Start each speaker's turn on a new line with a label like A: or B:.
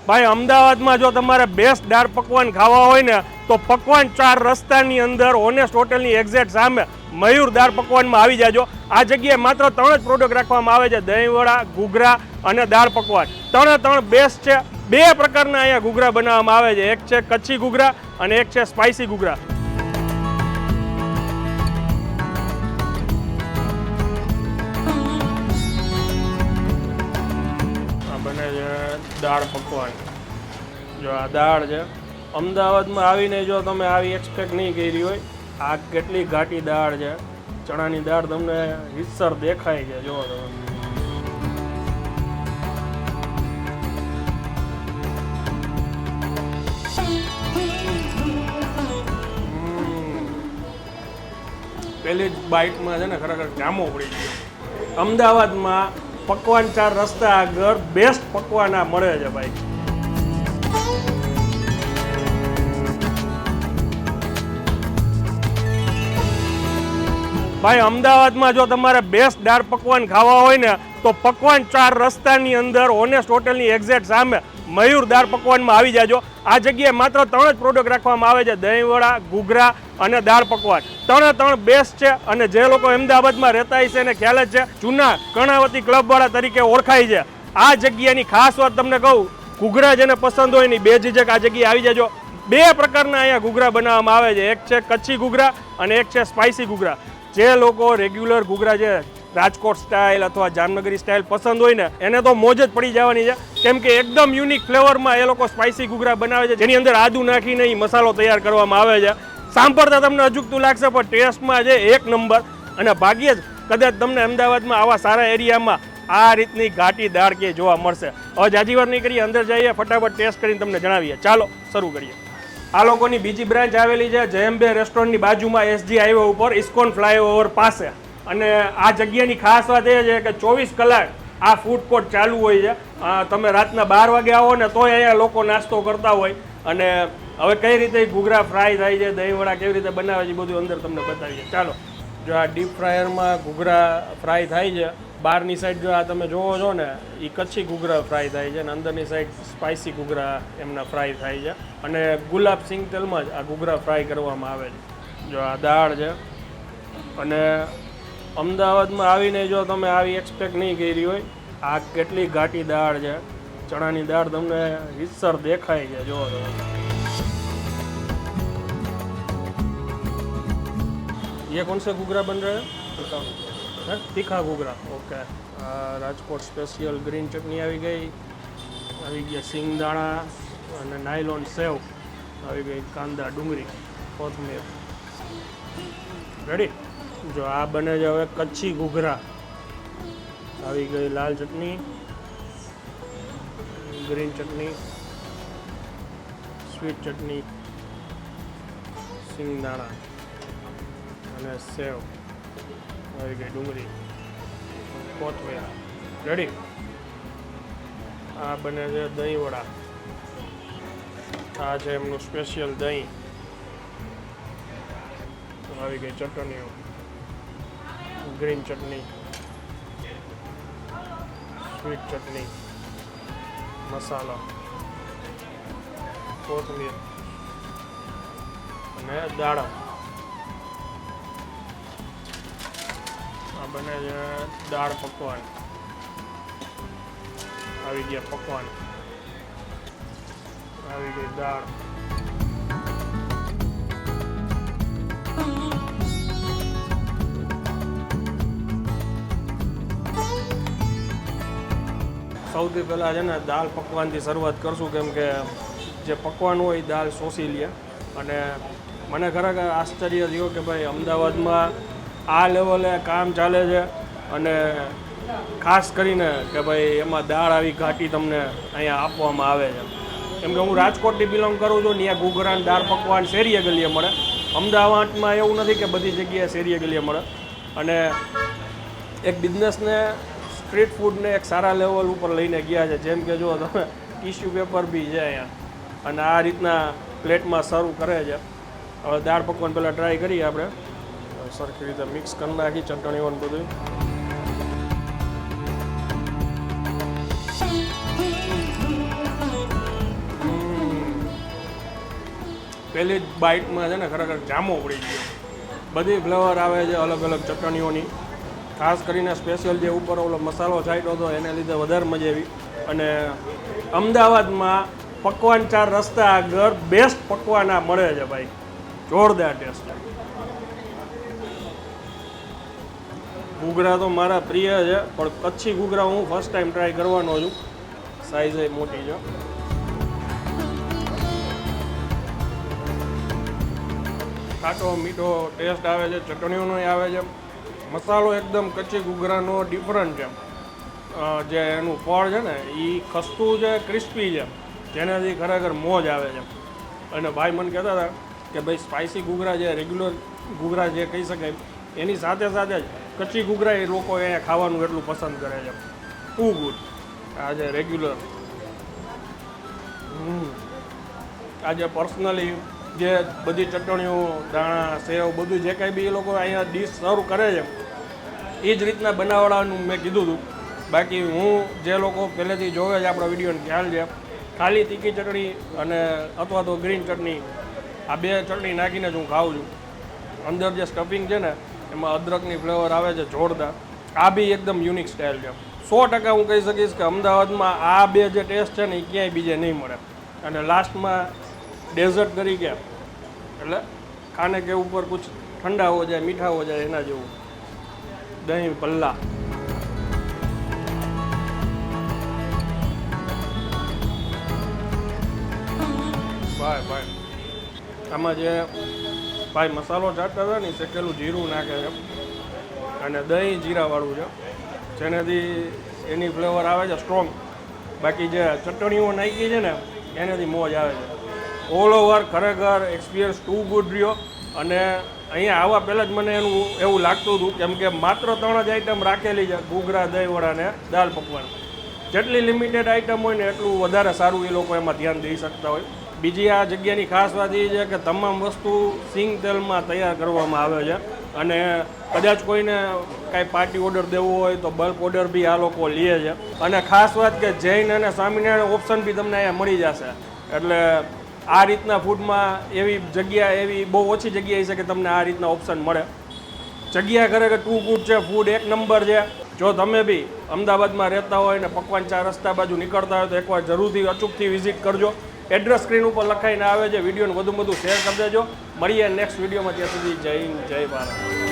A: ભાઈ અમદાવાદમાં જો તમારે બેસ્ટ દાળ પકવાન ખાવા હોય ને તો પકવાન 4 રસ્તાની અંદર ઓનેસ્ટ હોટલની એક્ઝેક્ટ સામે મયુર દાળ પકવાનમાં આવી જાજો. આ જગ્યાએ માત્ર 3 જ પ્રોડક્ટ રાખવામાં આવે છે, દહીંવડા, ઘૂઘરા અને દાળ પકવાન. 3 બેસ્ટ છે. 2 પ્રકારના અહીંયા ઘૂઘરા બનાવવામાં આવે છે, એક છે કચ્છી ઘૂઘરા અને એક છે સ્પાઇસી ઘૂઘરા. બને છે દાળ પકવાન. જો આ દાળ છે, અમદાવાદમાં આવીને જો તમે આવી એક્સપેક્ટ નહીં કરી હોય, આ કેટલી ઘાટી દાળ છે. ચણાની દાળ તમને રીતસર દેખાય છે, જો તમે. પહેલી જ બાઇટમાં છે ને ખરેખર જામો પડી ગયો. અમદાવાદમાં પકવાન 4 રસ્તા આગળ બેસ્ટ પકવાન આ મળે છે ભાઈ. ભાઈ અમદાવાદમાં જો તમારે બેસ્ટ દાળ પકવાન ખાવા હોય ને તો પકવાન 4 રસ્તાની અંદર ઓનેસ્ટ હોટલની એક્ઝેક્ટ સામે મયુર દાળ પકવાનમાં આવી જાજો. આ જગ્યાએ માત્ર 3 જ પ્રોડક્ટ રાખવામાં આવે છે, દહીંવડા, ઘૂઘરા અને દાળ પકવાન. 3 બેસ્ટ છે. અને જે લોકો અમદાવાદમાં રહેતા હશે એને ખ્યાલ જ છે, જૂના કર્ણાવતી ક્લબવાળા તરીકે ઓળખાય છે. આ જગ્યાની ખાસ વાત તમને કહું, ઘૂઘરા જેને પસંદ હોય ને બે ઝીઝક આ જગ્યાએ આવી જાજો. 2 પ્રકારના અહીંયા ઘૂઘરા બનાવવામાં આવે છે, એક છે કચ્છી ઘૂઘરા અને એક છે સ્પાઇસી ઘૂઘરા. જે લોકો રેગ્યુલર ઘૂઘરા છે, રાજકોટ સ્ટાઇલ અથવા જામનગરી સ્ટાઇલ પસંદ હોય ને એને તો મોજ જ પડી જવાની છે, કેમ કે એકદમ યુનિક ફ્લેવરમાં એ લોકો સ્પાઇસી ઘૂઘરા બનાવે છે, જેની અંદર આદુ નાખીને એ મસાલો તૈયાર કરવામાં આવે છે. સાંભળતા તમને અજુગતું લાગશે પણ ટેસ્ટમાં છે 1 નંબર. અને ભાગ્યે જ કદાચ તમને અમદાવાદમાં આવા સારા એરિયામાં આ રીતની ઘાટી દાળ કે જોવા મળશે. હવે જાજી વાર નહીં કરીએ, અંદર જઈએ, ફટાફટ ટેસ્ટ કરીને તમને જણાવીએ. ચાલો શરૂ કરીએ. આ લોકોની બીજી બ્રાન્ચ આવેલી છે જયંબે રેસ્ટોરન્ટની બાજુમાં, SG હાઈવે ઉપર, ઇસ્કોન ફ્લાયઓવર પાસે. અને આ જગ્યાની ખાસ વાત એ છે કે 24 કલાક આ ફૂડ કોર્ટ ચાલુ હોય છે. તમે રાતના 12 વાગે આવો ને તોય અહીંયા લોકો નાસ્તો કરતા હોય. અને હવે કઈ રીતે ઘૂઘરા ફ્રાય થાય છે, દહીંવડા કેવી રીતે બનાવે છે, બધું અંદર તમને બતાવીએ. ચાલો. જો આ ડીપ ફ્રાયરમાં ઘૂઘરા ફ્રાય થાય છે. બહારની સાઈડ જો આ તમે જોવો છો ને એ કચ્છી ઘૂઘરા ફ્રાય થાય છે અને અંદરની સાઈડ સ્પાઇસી ઘૂઘરા એમના ફ્રાય થાય છે. અને ગુલાબ સિંગ તેલમાં જ આ ઘૂઘરા ફ્રાય કરવામાં આવે છે. જો આ દાળ છે. અને અમદાવાદમાં આવીને જો તમે આવી એક્સપેક્ટ નહીં કરી હોય, આ કેટલી ઘાટી દાળ છે. ચણાની દાળ તમને રીતસર દેખાય છે, જો ये कौन से घूघरा बन रहे हैं? तीखा ghughra. Okay. Rajkot special green ચટણી આવી ગઈ, આવી ગયા સિંગદાણા અને નાયલોન સેવ આવી ગઈ, કાંદા, ડુંગળી, કોથમીર. રેડી. જો આ બને છે હવે કચ્છી ઘૂઘરા. આવી ગઈ લાલ ચટણી, ગ્રીન ચટણી, સ્વીટ ચટણી, સિંગદાણા અને સેવ, આવી ગઈ ડુંગળી, કોથમીર. રેડી. આ બને છે દહીંવડા. આ છે એમનું સ્પેશિયલ દહીં. આવી ગઈ ચટણીઓ, ગ્રીન ચટણી, સ્વીટ ચટણી, મસાલા, કોથમીર અને દાણા. આ બને છે દાળ પકવાન. આવી ગયા પકવાન, આવી ગઈ દાળ. સૌથી પહેલાં છે ને દાળ પકવાનથી શરૂઆત કરશું, કેમ કે જે પકવાન હોય એ દાળ શોષી લે. અને મને ખરેખર આશ્ચર્ય થયો કે ભાઈ અમદાવાદમાં આ લેવલે કામ ચાલે છે. અને ખાસ કરીને કે ભાઈ એમાં દાળ આવી ઘાટી તમને અહીંયા આપવામાં આવે છે. કેમ કે હું રાજકોટથી બિલોંગ કરું છું, ત્યાં ઘૂઘરા દાળ પકવાન શેરીએ ગલીએ મળે. અમદાવાદમાં એવું નથી કે બધી જગ્યાએ શેરીએ ગલીએ મળે. અને એક બિઝનેસને, સ્ટ્રીટ ફૂડને એક સારા લેવલ ઉપર લઈને ગયા છે. જેમ કે જો તમે ટીશ્યુ પેપર બી છે અહીંયા, અને આ રીતના પ્લેટમાં સર્વ કરે છે. હવે દાળ પકવાન પહેલાં ટ્રાય કરીએ આપણે. સરખી રીતે મિક્સ કરી નાખી ચટણીઓ બધું. પહેલી જ બાઇટમાં છે ને ખરેખર જામો પડી ગયો. બધી ફ્લેવર આવે છે અલગ અલગ ચટણીઓની, ખાસ કરીને સ્પેશિયલ જે ઉપર ઓલો મસાલો છાંટ્યો હતો એને લીધે વધારે મજા આવી. અને અમદાવાદમાં પકવાન 4 રસ્તા આગળ બેસ્ટ પકવાન આ મળે છે ભાઈ, જોરદાર ટેસ્ટ. ઘૂઘરા તો મારા પ્રિય છે, પણ કચ્છી ઘૂઘરા હું ફર્સ્ટ ટાઈમ ટ્રાય કરવાનો છું. સાઈઝ એ મોટી છે. ખાટો મીઠો ટેસ્ટ આવે છે, ચટણીઓનો આવે છે. મસાલો એકદમ કચ્છી ઘૂઘરાનો ડિફરન્ટ છે. જે એનું ફળ છે ને એ ખસ્તું છે, ક્રિસ્પી છે, જેનાથી ખરેખર મોજ આવે છે. અને ભાઈ મને કહેતા હતા કે ભાઈ સ્પાઇસી ઘૂઘરા જે રેગ્યુલર ઘૂઘરા જે કહી શકાય એની સાથે સાથે જ કચ્છી ઘૂઘરા એ લોકો અહીંયા ખાવાનું એટલું પસંદ કરે છે. Too good. આજે રેગ્યુલર આજે પર્સનલી જે બધી ચટણીઓ, દાણા, સેવ બધું જે કાંઈ બી એ લોકો અહીંયા ડીશ સર્વ કરે છે એ જ રીતના બનાવવાનું મેં કીધું હતું. બાકી હું જે લોકો પહેલેથી જોવે છે આપણા વિડીયોને ખ્યાલ છે, ખાલી તીખી ચટણી અને અથવા તો ગ્રીન ચટણી, આ 2 ચટણી નાખીને જ હું ખાઉં છું. અંદર જે સ્ટફિંગ છે ને એમાં અદરકની ફ્લેવર આવે છે જોરદાર. આ બી એકદમ યુનિક સ્ટાઇલ છે. 100% હું કહી શકીશ કે અમદાવાદમાં આ 2 જે ટેસ્ટ છે ને એ ક્યાંય બીજે નહીં મળે. અને લાસ્ટમાં ડેઝર્ટ તરીકે એટલે ખાને કે ઉપર કુછ ઠંડા હો જાય, મીઠા હો જાય એના જેવું દહીં ભલ્લા. ભાઈ આમાં જે ભાઈ મસાલો ચાટતા હતા ને શેકેલું જીરું નાખે છે અને દહીં જીરાવાળું છે, જેનાથી એની ફ્લેવર આવે છે સ્ટ્રોંગ. બાકી જે ચટણીઓ નાખી છે ને એનાથી મોજ આવે છે. ઓલ ઓવર ખરેખર એક્સપિરિયન્સ ટુ ગુડ રહ્યો. અને અહીંયા આવવા પહેલાં જ મને એનું એવું લાગતું હતું કેમ કે માત્ર 3 જ આઈટમ રાખેલી છે, ઘૂઘરા, દહીંવડા અને દાલ પકવાન. જેટલી લિમિટેડ આઈટમ હોય ને એટલું વધારે સારું એ લોકો એમાં ધ્યાન દઈ શકતા હોય. બીજી આ જગ્યાની ખાસ વાત એ છે કે તમામ વસ્તુ સિંગ તેલમાં તૈયાર કરવામાં આવે છે. અને કદાચ કોઈને કાંઈ પાર્ટી ઓર્ડર દેવો હોય તો બલ્ક ઓર્ડર બી આ લોકો લે છે. અને ખાસ વાત કે જૈન અને સ્વામિનારાયણ ઓપ્શન બી તમને અહીંયા મળી જશે. એટલે આ રીતના ફૂડમાં એવી જગ્યા એવી બહુ ઓછી જગ્યાએ છે કે તમને આ રીતના ઓપ્શન મળે. જગ્યા ખરેખર ટુ ગુડ છે, ફૂડ એક નંબર છે. જો તમે બી અમદાવાદમાં રહેતા હોય ને પકવાન 4 રસ્તા બાજુ નીકળતા હોય તો એકવાર જરૂરથી અચૂકથી વિઝિટ કરજો. એડ્રેસ સ્ક્રીન ઉપર લખાઈને આવે છે. વિડીયોને વધુ શેર કરી દેજો. મળીએ નેક્સ્ટ વિડીયોમાં. ત્યાં સુધી જય હિન્દ, જય ભારત.